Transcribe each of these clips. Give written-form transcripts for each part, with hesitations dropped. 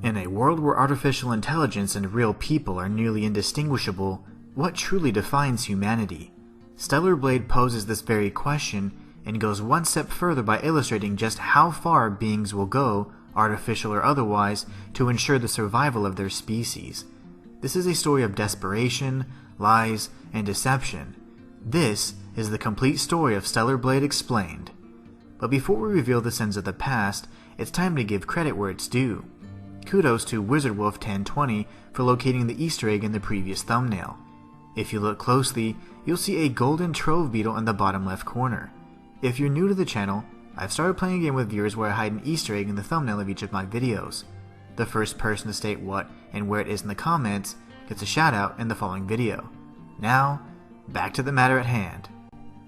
In a world where artificial intelligence and real people are nearly indistinguishable, what truly defines humanity? Stellar Blade poses this very question and goes one step further by illustrating just how far beings will go, artificial or otherwise, to ensure the survival of their species. This is a story of desperation, lies, and deception. This is the complete story of Stellar Blade Explained. But before we reveal the sins of the past, it's time to give credit where it's due. Kudos to WizardWolf1020 for locating the Easter egg in the previous thumbnail. If you look closely, you'll see a golden trove beetle in the bottom left corner. If you're new to the channel, I've started playing a game with viewers where I hide an Easter egg in the thumbnail of each of my videos. The first person to state what and where it is in the comments gets a shout out in the following video. Now, back to the matter at hand.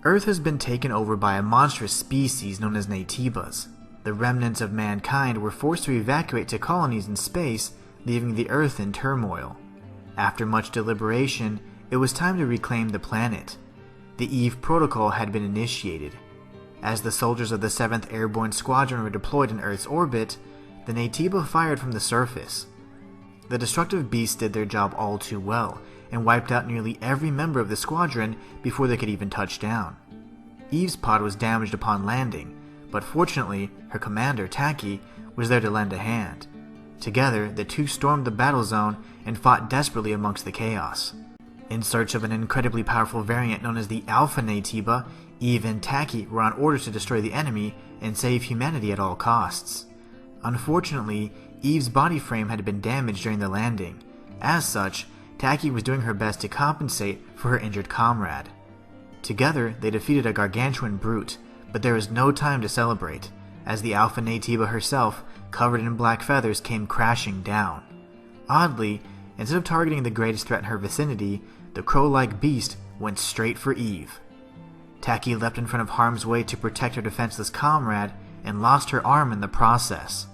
Earth has been taken over by a monstrous species known as Naytibas. The remnants of mankind were forced to evacuate to colonies in space, leaving the Earth in turmoil. After much deliberation, it was time to reclaim the planet. The Eve Protocol had been initiated. As the soldiers of the 7th Airborne Squadron were deployed in Earth's orbit, the Naytiba fired from the surface. The destructive beasts did their job all too well, and wiped out nearly every member of the squadron before they could even touch down. Eve's pod was damaged upon landing, but fortunately, her commander, Taki, was there to lend a hand. Together, the two stormed the battle zone and fought desperately amongst the chaos. In search of an incredibly powerful variant known as the Alpha Naytiba, Eve and Taki were on orders to destroy the enemy and save humanity at all costs. Unfortunately, Eve's body frame had been damaged during the landing. As such, Taki was doing her best to compensate for her injured comrade. Together, they defeated a gargantuan brute, but there was no time to celebrate, as the Alpha Naytiba herself, covered in black feathers, came crashing down. Oddly, instead of targeting the greatest threat in her vicinity, the crow-like beast went straight for Eve. Taki leapt in front of harm's way to protect her defenseless comrade and lost her arm in the process.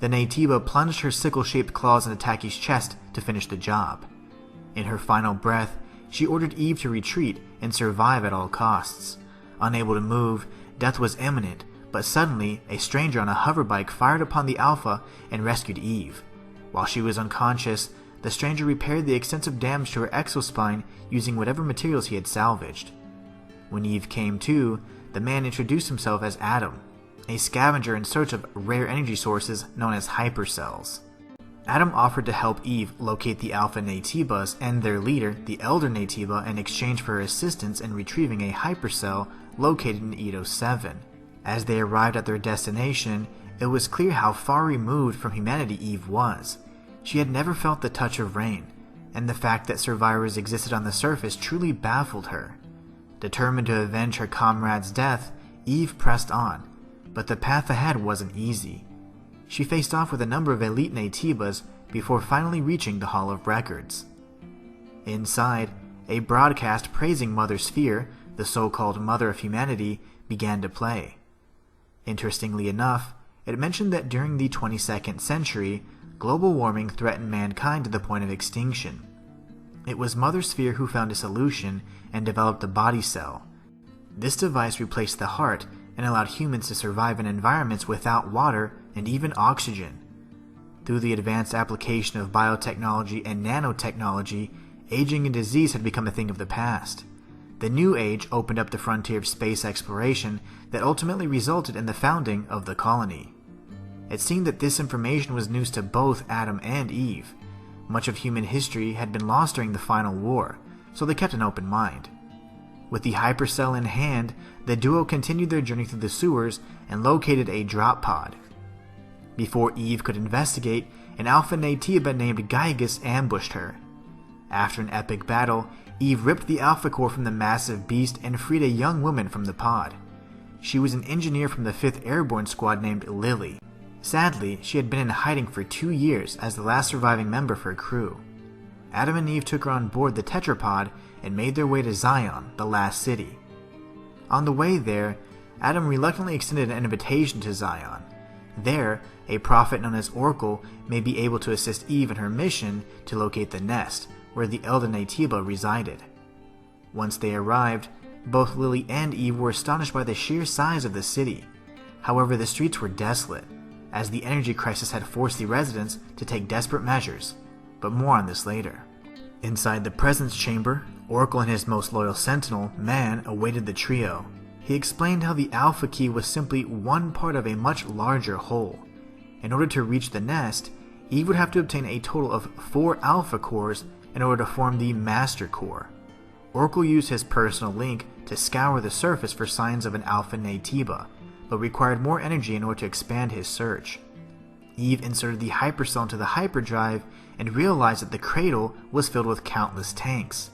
The Naytiba plunged her sickle-shaped claws into Taki's chest to finish the job. In her final breath, she ordered Eve to retreat and survive at all costs. Unable to move, death was imminent, but suddenly a stranger on a hoverbike fired upon the Alpha and rescued Eve. While she was unconscious, the stranger repaired the extensive damage to her exospine using whatever materials he had salvaged. When Eve came to, the man introduced himself as Adam, a scavenger in search of rare energy sources known as hypercells. Adam offered to help Eve locate the Alpha Naytibas and their leader, the Elder Naytiba, in exchange for her assistance in retrieving a hypercell located in Edo 7. As they arrived at their destination, it was clear how far removed from humanity Eve was. She had never felt the touch of rain, and the fact that survivors existed on the surface truly baffled her. Determined to avenge her comrade's death, Eve pressed on, but the path ahead wasn't easy. She faced off with a number of elite Naytibas before finally reaching the Hall of Records. Inside, a broadcast praising Mother Sphere, the so-called Mother of Humanity, began to play. Interestingly enough, it mentioned that during the 22nd century, global warming threatened mankind to the point of extinction. It was Mother Sphere who found a solution and developed the body cell. This device replaced the heart and allowed humans to survive in environments without water and even oxygen. Through the advanced application of biotechnology and nanotechnology, aging and disease had become a thing of the past. The new age opened up the frontier of space exploration that ultimately resulted in the founding of the colony. It seemed that this information was news to both Adam and Eve. Much of human history had been lost during the final war, so they kept an open mind. With the hypercell in hand, the duo continued their journey through the sewers and located a drop pod. Before Eve could investigate, an Alpha Naytiba named Gygus ambushed her. After an epic battle, Eve ripped the Alpha core from the massive beast and freed a young woman from the pod. She was an engineer from the 5th Airborne Squad named Lily. Sadly, she had been in hiding for 2 years as the last surviving member of her crew. Adam and Eve took her on board the tetrapod and made their way to Zion, the last city. On the way there, Adam reluctantly extended an invitation to Zion. There, a prophet known as Oracle may be able to assist Eve in her mission to locate the nest, where the Elder Naytiba resided. Once they arrived, both Lily and Eve were astonished by the sheer size of the city. However, the streets were desolate. as the energy crisis had forced the residents to take desperate measures, but more on this later. Inside the presence chamber, Oracle and his most loyal sentinel, Man, awaited the trio. He explained how the Alpha Key was simply one part of a much larger whole. In order to reach the nest, Eve would have to obtain a total of 4 Alpha Cores in order to form the Master Core. Oracle used his personal link to scour the surface for signs of an Alpha Naytiba, but required more energy in order to expand his search. Eve inserted the hypercell into the hyperdrive and realized that the cradle was filled with countless tanks.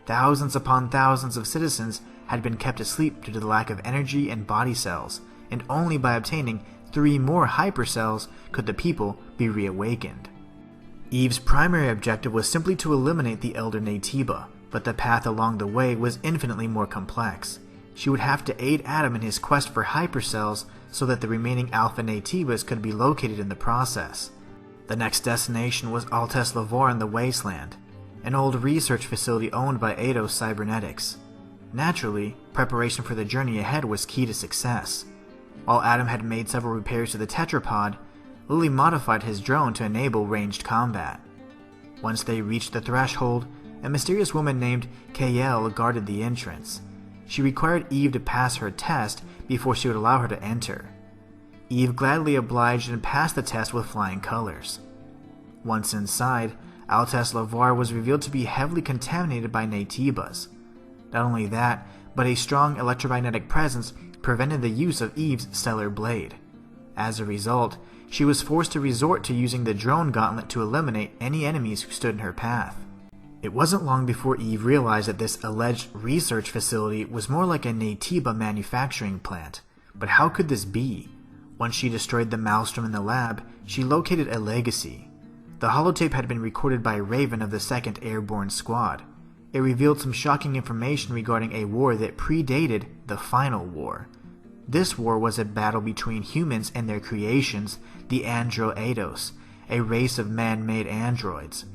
Thousands upon thousands of citizens had been kept asleep due to the lack of energy and body cells, and only by obtaining 3 more hypercells could the people be reawakened. Eve's primary objective was simply to eliminate the Elder Naytiba, but the path along the way was infinitely more complex. She would have to aid Adam in his quest for hypercells so that the remaining Alpha Naytibas could be located in the process. The next destination was Altes Lavar in the Wasteland, an old research facility owned by Eidos Cybernetics. Naturally, preparation for the journey ahead was key to success. While Adam had made several repairs to the tetrapod, Lily modified his drone to enable ranged combat. Once they reached the threshold, a mysterious woman named Kael guarded the entrance. She required Eve to pass her test before she would allow her to enter. Eve gladly obliged and passed the test with flying colors. Once inside, Altes Lavar was revealed to be heavily contaminated by Naytibas. Not only that, but a strong electromagnetic presence prevented the use of Eve's stellar blade. As a result, she was forced to resort to using the drone gauntlet to eliminate any enemies who stood in her path. It wasn't long before Eve realized that this alleged research facility was more like a Naytiba manufacturing plant. But how could this be? Once she destroyed the maelstrom in the lab, she located a legacy. The holotape had been recorded by Raven of the 2nd Airborne Squad. It revealed some shocking information regarding a war that predated the Final War. This war was a battle between humans and their creations, the Andro-Eidos, a race of man-made androids.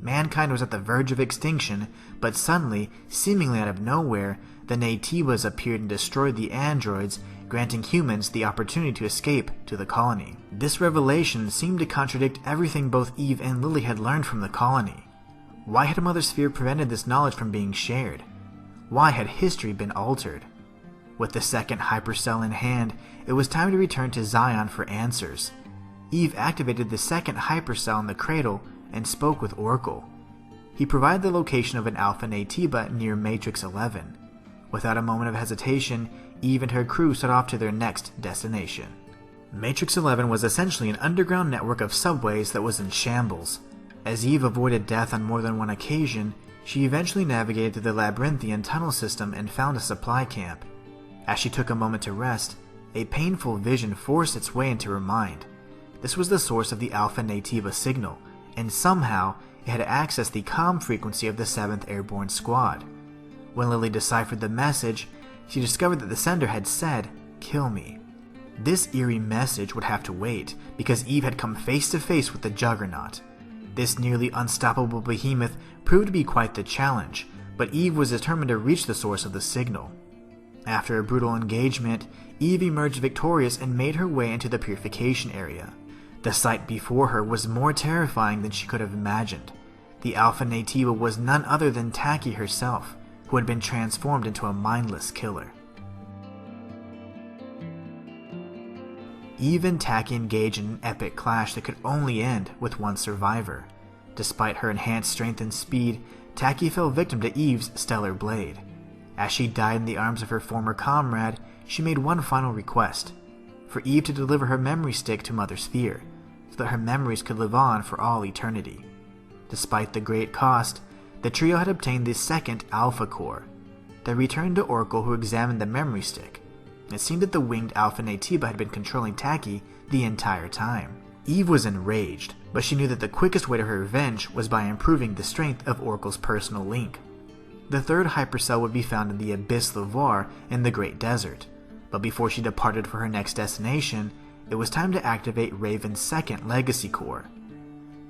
Mankind was at the verge of extinction, but suddenly, seemingly out of nowhere, the Naytibas appeared and destroyed the androids, granting humans the opportunity to escape to the colony. This revelation seemed to contradict everything both Eve and Lily had learned from the colony. Why had Mother Sphere prevented this knowledge from being shared? Why had history been altered? With the 2nd hypercell in hand, it was time to return to Zion for answers. Eve activated the 2nd hypercell in the cradle and spoke with Oracle. He provided the location of an Alpha Naytiba near Matrix 11. Without a moment of hesitation, Eve and her crew set off to their next destination. Matrix 11 was essentially an underground network of subways that was in shambles. As Eve avoided death on more than one occasion, she eventually navigated through the labyrinthian tunnel system and found a supply camp. As she took a moment to rest, a painful vision forced its way into her mind. This was the source of the Alpha Naytiba signal, and somehow it had accessed the comm frequency of the 7th Airborne Squad. When Lily deciphered the message, she discovered that the sender had said, "Kill me." This eerie message would have to wait, because Eve had come face to face with the Juggernaut. This nearly unstoppable behemoth proved to be quite the challenge, but Eve was determined to reach the source of the signal. After a brutal engagement, Eve emerged victorious and made her way into the purification area. The sight before her was more terrifying than she could have imagined. The Alpha Naytiba was none other than Taki herself, who had been transformed into a mindless killer. Eve and Taki engaged in an epic clash that could only end with one survivor. Despite her enhanced strength and speed, Taki fell victim to Eve's stellar blade. As she died in the arms of her former comrade, she made one final request: for Eve to deliver her memory stick to Mother Sphere, so that her memories could live on for all eternity. Despite the great cost, the trio had obtained the 2nd Alpha Core. They returned to Oracle, who examined the memory stick. It seemed that the winged Alpha Naytiba had been controlling Taki the entire time. Eve was enraged, but she knew that the quickest way to her revenge was by improving the strength of Oracle's personal link. The 3rd hypercell would be found in the Abyss Lavar in the Great Desert, but before she departed for her next destination, it was time to activate Raven's 2nd Legacy Core.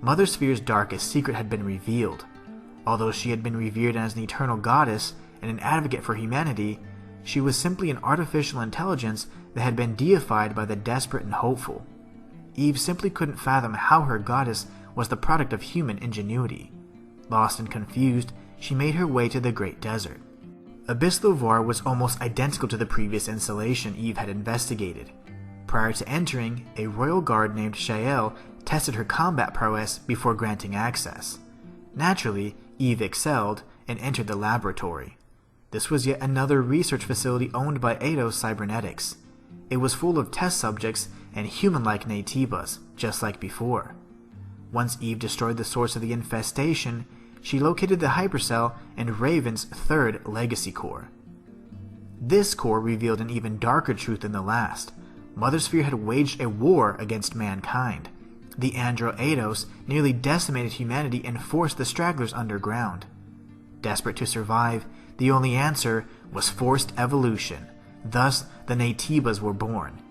Mother Sphere's darkest secret had been revealed. Although she had been revered as an eternal goddess and an advocate for humanity, she was simply an artificial intelligence that had been deified by the desperate and hopeful. Eve simply couldn't fathom how her goddess was the product of human ingenuity. Lost and confused, she made her way to the Great Desert. Abyss Lovar was almost identical to the previous installation Eve had investigated. Prior to entering, a royal guard named Shael tested her combat prowess before granting access. Naturally, Eve excelled and entered the laboratory. This was yet another research facility owned by Eidos Cybernetics. It was full of test subjects and human-like Naytibas, just like before. Once Eve destroyed the source of the infestation, she located the hypercell in Raven's third legacy core. This core revealed an even darker truth than the last. Mother Sphere had waged a war against mankind. The Andro Eidos nearly decimated humanity and forced the stragglers underground. Desperate to survive, the only answer was forced evolution. Thus, the Naytibas were born.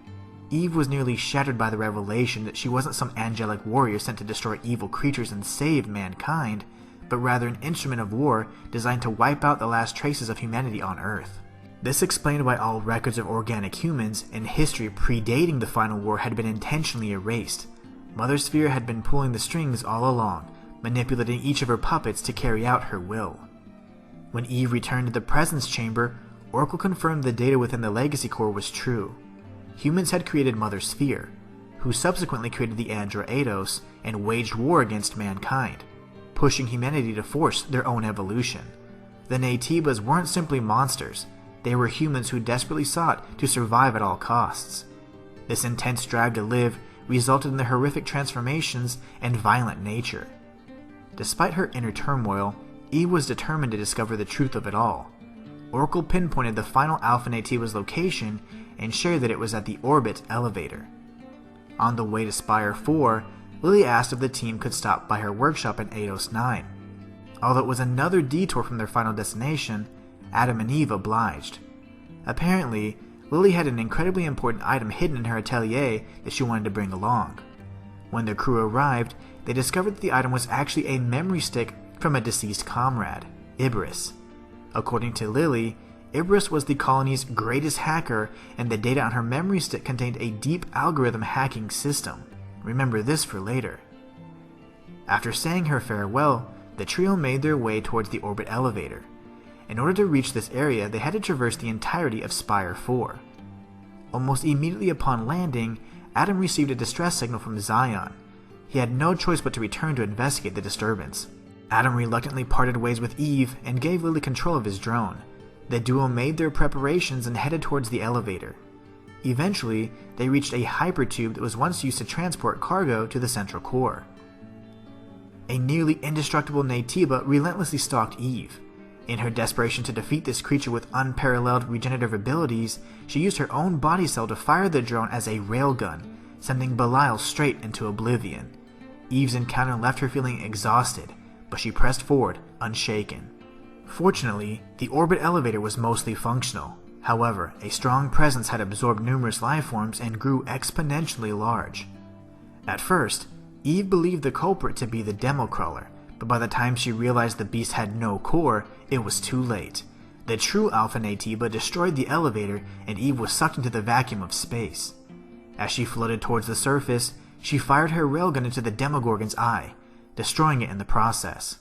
Eve was nearly shattered by the revelation that she wasn't some angelic warrior sent to destroy evil creatures and save mankind, but rather an instrument of war designed to wipe out the last traces of humanity on Earth. This explained why all records of organic humans and history predating the final war had been intentionally erased. Mother Sphere had been pulling the strings all along, manipulating each of her puppets to carry out her will. When Eve returned to the presence chamber, Oracle confirmed the data within the legacy core was true. Humans had created Mother Sphere, who subsequently created the Andro Eidos and waged war against mankind, pushing humanity to force their own evolution. The Naytibas weren't simply monsters, they were humans who desperately sought to survive at all costs. This intense drive to live resulted in their horrific transformations and violent nature. Despite her inner turmoil, Eve was determined to discover the truth of it all. Oracle pinpointed the final Alpha Naytiba's location and shared that it was at the Orbit elevator. On the way to Spire 4, Lily asked if the team could stop by her workshop in Eidos 9. Although it was another detour from their final destination, Adam and Eve obliged. Apparently, Lily had an incredibly important item hidden in her atelier that she wanted to bring along. When their crew arrived, they discovered that the item was actually a memory stick from a deceased comrade, Ibris. According to Lily, Ibris was the colony's greatest hacker, and the data on her memory stick contained a deep algorithm hacking system. Remember this for later. After saying her farewell, the trio made their way towards the Orbit elevator. In order to reach this area, they had to traverse the entirety of Spire 4. Almost immediately upon landing, Adam received a distress signal from Zion. He had no choice but to return to investigate the disturbance. Adam reluctantly parted ways with Eve and gave Lily control of his drone. The duo made their preparations and headed towards the elevator. Eventually, they reached a hypertube that was once used to transport cargo to the central core. A nearly indestructible Naytiba relentlessly stalked Eve. In her desperation to defeat this creature with unparalleled regenerative abilities, she used her own body cell to fire the drone as a railgun, sending Belial straight into oblivion. Eve's encounter left her feeling exhausted, but she pressed forward, unshaken. Fortunately, the Orbit elevator was mostly functional. However, a strong presence had absorbed numerous lifeforms and grew exponentially large. At first, Eve believed the culprit to be the demo crawler, but by the time she realized the beast had no core, it was too late. The true Alpha Naytiba destroyed the elevator, and Eve was sucked into the vacuum of space. As she floated towards the surface, she fired her railgun into the Demogorgon's eye, destroying it in the process.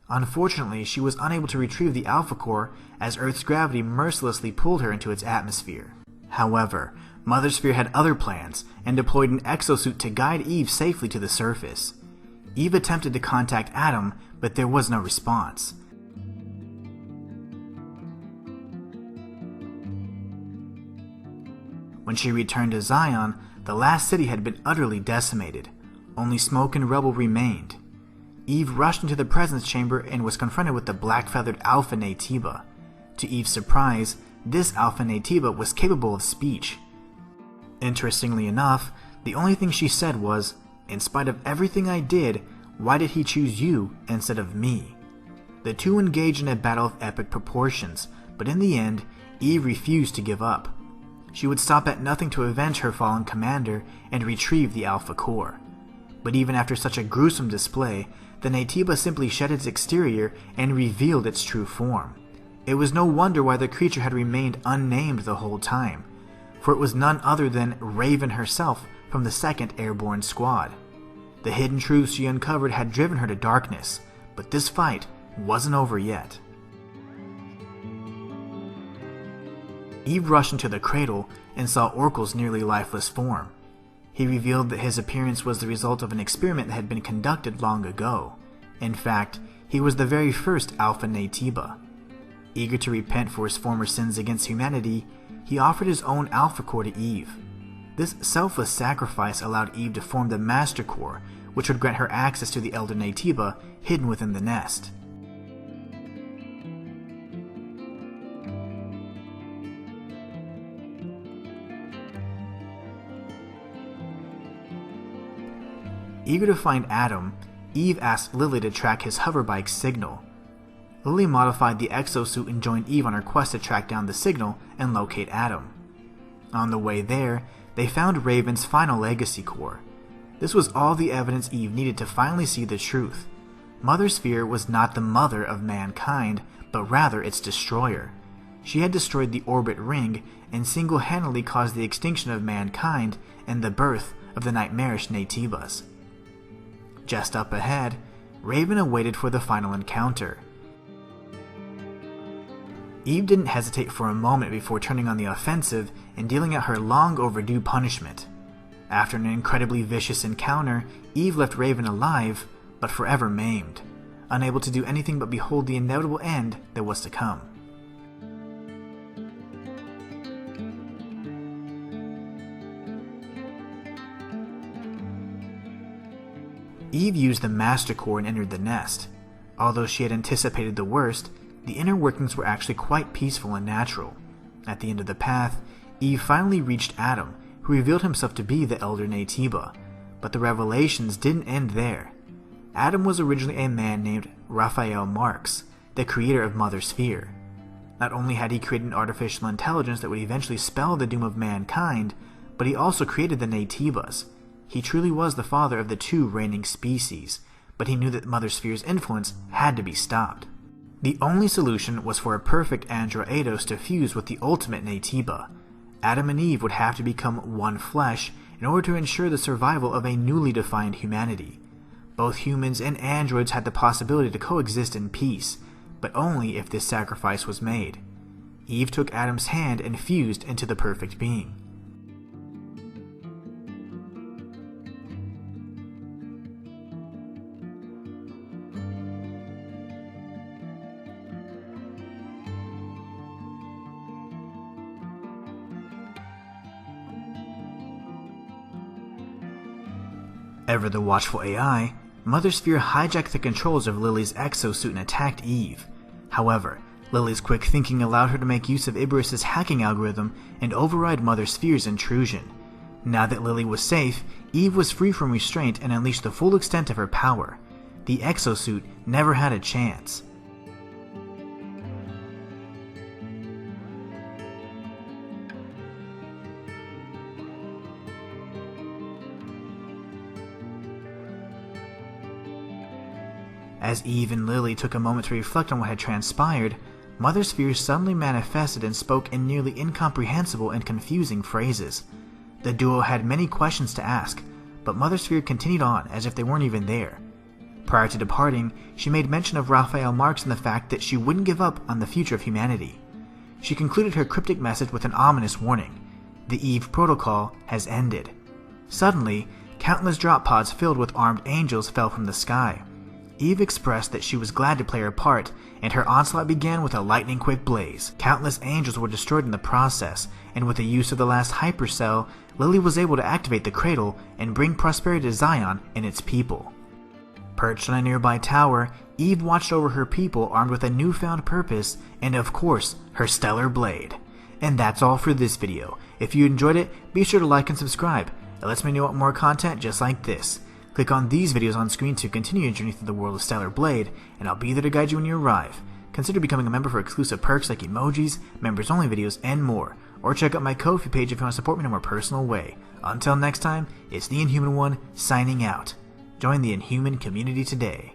Unfortunately, she was unable to retrieve the Alpha Core as Earth's gravity mercilessly pulled her into its atmosphere. However, Mother Sphere had other plans and deployed an exosuit to guide Eve safely to the surface. Eve attempted to contact Adam, but there was no response. When she returned to Zion, the last city had been utterly decimated. Only smoke and rubble remained. Eve rushed into the presence chamber and was confronted with the black-feathered Alpha Naytiba. To Eve's surprise, this Alpha Naytiba was capable of speech. Interestingly enough, the only thing she said was, "In spite of everything I did, why did he choose you instead of me?" The two engaged in a battle of epic proportions, but in the end, Eve refused to give up. She would stop at nothing to avenge her fallen commander and retrieve the Alpha Core. But even after such a gruesome display, the Naytiba simply shed its exterior and revealed its true form. It was no wonder why the creature had remained unnamed the whole time, for it was none other than Raven herself from the 2nd Airborne Squad. The hidden truths she uncovered had driven her to darkness, but this fight wasn't over yet. Eve rushed into the cradle and saw Oracle's nearly lifeless form. He revealed that his appearance was the result of an experiment that had been conducted long ago. In fact, he was the very first Alpha Naytiba. Eager to repent for his former sins against humanity, he offered his own Alpha Core to Eve. This selfless sacrifice allowed Eve to form the Master Core, which would grant her access to the Elder Naytiba hidden within the nest. Eager to find Adam, Eve asked Lily to track his hoverbike's signal. Lily modified the exosuit and joined Eve on her quest to track down the signal and locate Adam. On the way there, they found Raven's final legacy core. This was all the evidence Eve needed to finally see the truth. Mother Sphere was not the mother of mankind, but rather its destroyer. She had destroyed the orbit ring and single-handedly caused the extinction of mankind and the birth of the nightmarish Naytibas. Just up ahead, Raven awaited for the final encounter. Eve didn't hesitate for a moment before turning on the offensive and dealing out her long overdue punishment. After an incredibly vicious encounter, Eve left Raven alive, but forever maimed, unable to do anything but behold the inevitable end that was to come. Eve used the Master Core and entered the nest. Although she had anticipated the worst, the inner workings were actually quite peaceful and natural. At the end of the path, Eve finally reached Adam, who revealed himself to be the Elder Naytiba. But the revelations didn't end there. Adam was originally a man named Raphael Marx, the creator of Mother Sphere. Not only had he created an artificial intelligence that would eventually spell the doom of mankind, but he also created the Naytibas. He truly was the father of the 2 reigning species, but he knew that Mother Sphere's influence had to be stopped. The only solution was for a perfect Andra Eidos to fuse with the ultimate Naytiba. Adam and Eve would have to become one flesh in order to ensure the survival of a newly defined humanity. Both humans and androids had the possibility to coexist in peace, but only if this sacrifice was made. Eve took Adam's hand and fused into the perfect being. Ever the watchful AI, Mother Sphere hijacked the controls of Lily's exosuit and attacked Eve. However, Lily's quick thinking allowed her to make use of Iberus's hacking algorithm and override Mother Sphere's intrusion. Now that Lily was safe, Eve was free from restraint and unleashed the full extent of her power. The exosuit never had a chance. As Eve and Lily took a moment to reflect on what had transpired, Mother Sphere suddenly manifested and spoke in nearly incomprehensible and confusing phrases. The duo had many questions to ask, but Mother Sphere continued on as if they weren't even there. Prior to departing, she made mention of Raphael Marx and the fact that she wouldn't give up on the future of humanity. She concluded her cryptic message with an ominous warning: the Eve protocol has ended. Suddenly, countless drop pods filled with armed angels fell from the sky. Eve expressed that she was glad to play her part, and her onslaught began with a lightning-quick blaze. Countless angels were destroyed in the process, and with the use of the last hypercell, Lily was able to activate the cradle and bring prosperity to Zion and its people. Perched on a nearby tower, Eve watched over her people armed with a newfound purpose and, of course, her stellar blade. And that's all for this video. If you enjoyed it, be sure to like and subscribe. It lets me know what more content just like this. Click on these videos on screen to continue your journey through the world of Stellar Blade, and I'll be there to guide you when you arrive. Consider becoming a member for exclusive perks like emojis, members-only videos, and more. Or check out my Ko-fi page if you want to support me in a more personal way. Until next time, it's the Inhuman One, signing out. Join the Inhuman community today.